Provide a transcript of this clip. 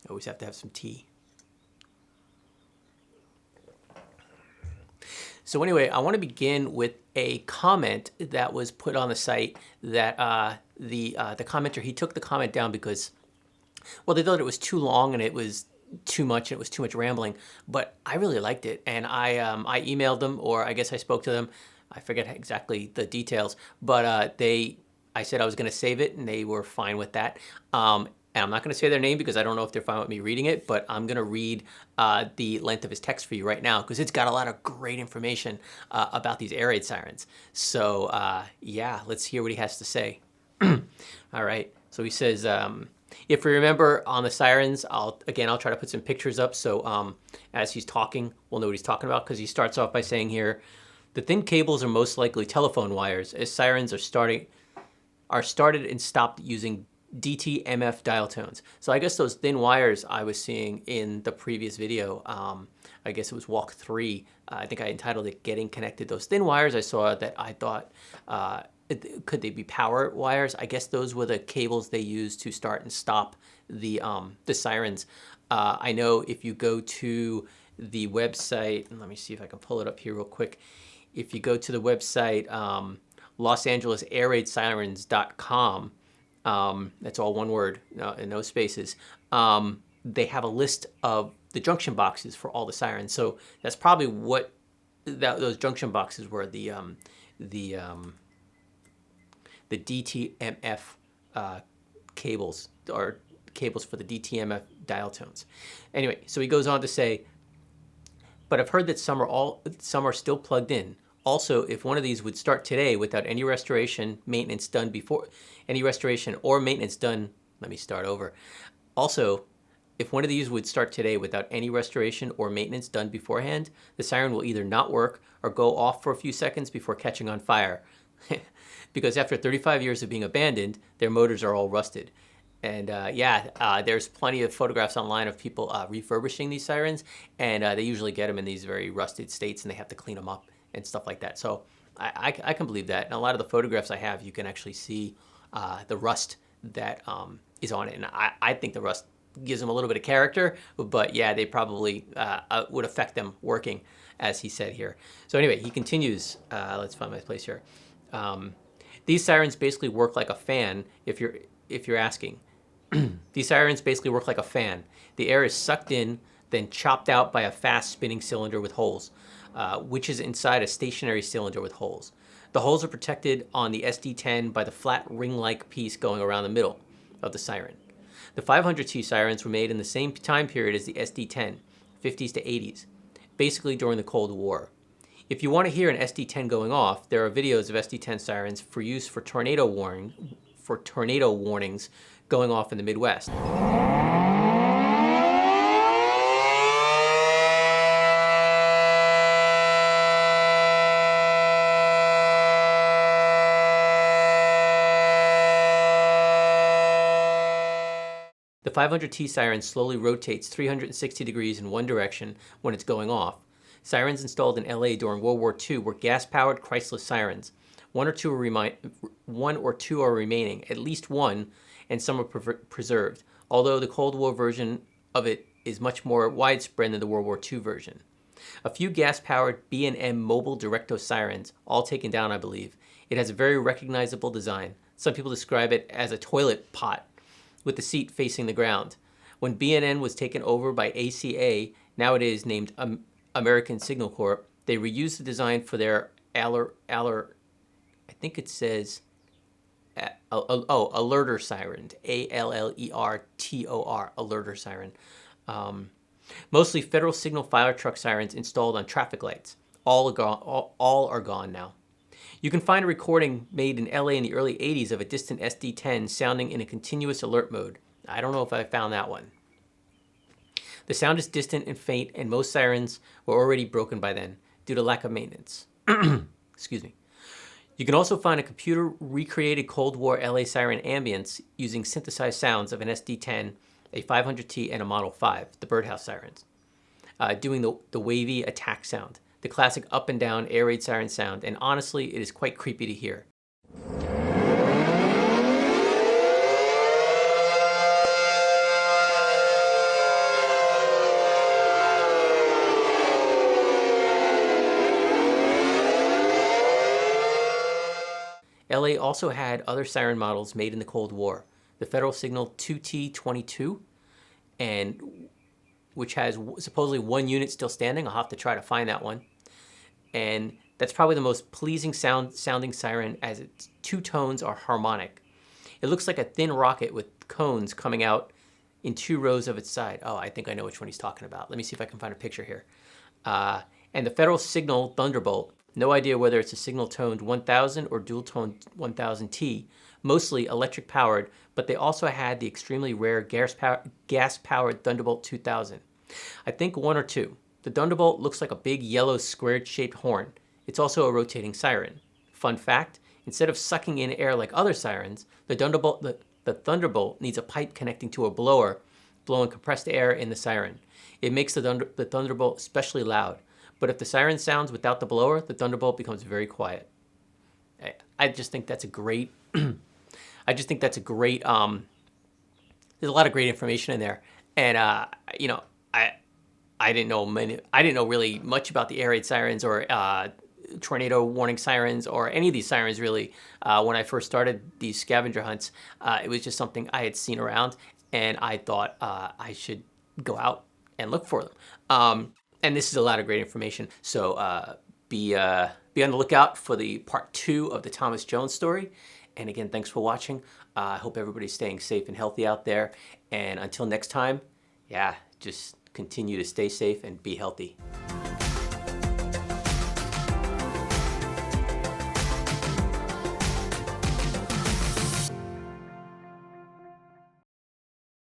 Always have to have some tea. So anyway, I want to begin with a comment that was put on the site that the commenter, he took the comment down because, well, they thought it was too long and it was too much. It was too much rambling, but I really liked it. And I emailed them, or I guess I spoke to them. I forget exactly the details, but I said I was going to save it and they were fine with that. And I'm not going to say their name because I don't know if they're fine with me reading it, but I'm going to read the length of his text for you right now because it's got a lot of great information about these air raid sirens. So yeah, let's hear what he has to say. All right. So he says, if you remember on the Sirens, I'll try to put some pictures up so as he's talking, we'll know what he's talking about, because he starts off by saying here, the thin cables are most likely telephone wires, as Sirens are started and stopped using DTMF dial tones. So I guess those thin wires I was seeing in the previous video, I guess it was walk 3, I think I entitled it Getting Connected. Those thin wires I saw that I thought, could they be power wires? I guess those were the cables they used to start and stop the Sirens. I know if you go to the website, and let me see if I can pull it up here real quick. If you go to the website, LosAngelesAirRaidSirens.com, that's all one word, and no spaces. They have a list of the junction boxes for all the Sirens. So that's probably what those junction boxes were, the DTMF cables, or cables for the DTMF dial tones. Anyway, so he goes on to say, but I've heard that some are still plugged in. Also, if one of these would start today without any restoration, maintenance done before, any restoration or maintenance done, let me start over. Also, if one of these would start today without any restoration or maintenance done beforehand, the siren will either not work or go off for a few seconds before catching on fire. Because after 35 years of being abandoned, their motors are all rusted. And there's plenty of photographs online of people refurbishing these Sirens, and they usually get them in these very rusted states, and they have to clean them up and stuff like that. So I can believe that. And a lot of the photographs I have, you can actually see the rust that is on it. And I think the rust gives them a little bit of character, but yeah, they probably would affect them working, as he said here. So anyway, he continues. Let's find my place here. These Sirens basically work like a fan, if you're asking. These Sirens basically work like a fan. The air is sucked in, then chopped out by a fast spinning cylinder with holes, which is inside a stationary cylinder with holes. The holes are protected on the SD10 by the flat ring-like piece going around the middle of the Siren. The 500T Sirens were made in the same time period as the SD10, 50s to 80s, basically during the Cold War. If you want to hear an SD10 going off, there are videos of SD10 Sirens for use for tornado warnings going off in the Midwest. The 500T Siren slowly rotates 360 degrees in one direction when it's going off. Sirens installed in LA during World War II were gas-powered Chrysler Sirens. One or two are remaining, at least one, and some are preserved, although the Cold War version of it is much more widespread than the World War II version. A few gas-powered B&M mobile Directo Sirens, all taken down, I believe. It has a very recognizable design. Some people describe it as a toilet pot with the seat facing the ground. When B&M was taken over by ACA, nowadays named American Signal Corp, they reused the design for their I think it says, alerter siren, ALLERTOR, alerter siren. Mostly federal signal fire truck sirens installed on traffic lights. All are gone now. You can find a recording made in LA in the early 80s of a distant SD10 sounding in a continuous alert mode. I don't know if I found that one. The sound is distant and faint, and most sirens were already broken by then due to lack of maintenance. Excuse me. You can also find a computer recreated Cold War LA siren ambience using synthesized sounds of an SD10, a 500T, and a Model 5, the Birdhouse Sirens, doing the wavy attack sound, the classic up and down air raid siren sound, and honestly, it is quite creepy to hear. LA also had other siren models made in the Cold War. The Federal Signal 2T22, and which has supposedly one unit still standing. I'll have to try to find that one. And that's probably the most pleasing sounding siren, as its two tones are harmonic. It looks like a thin rocket with cones coming out in two rows of its side. Oh, I think I know which one he's talking about. Let me see if I can find a picture here. And the Federal Signal Thunderbolt, no idea whether it's a signal-toned 1000 or dual-toned 1000T, mostly electric-powered, but they also had the extremely rare gas-powered Thunderbolt 2000. I think one or two. The Thunderbolt looks like a big yellow squared-shaped horn. It's also a rotating siren. Fun fact, instead of sucking in air like other sirens, the Thunderbolt needs a pipe connecting to a blower, blowing compressed air in the siren. It makes the Thunderbolt especially loud. But if the siren sounds without the blower, the Thunderbolt becomes very quiet. I just think that's a great. I just think that's a great. There's a lot of great information in there, and I didn't know really much about the air raid sirens or tornado warning sirens or any of these sirens really when I first started these scavenger hunts. It was just something I had seen around, and I thought I should go out and look for them. And this is a lot of great information. So be on the lookout for the part 2 of the Thomas Jones story. And again, thanks for watching. I hope everybody's staying safe and healthy out there. And until next time, just continue to stay safe and be healthy.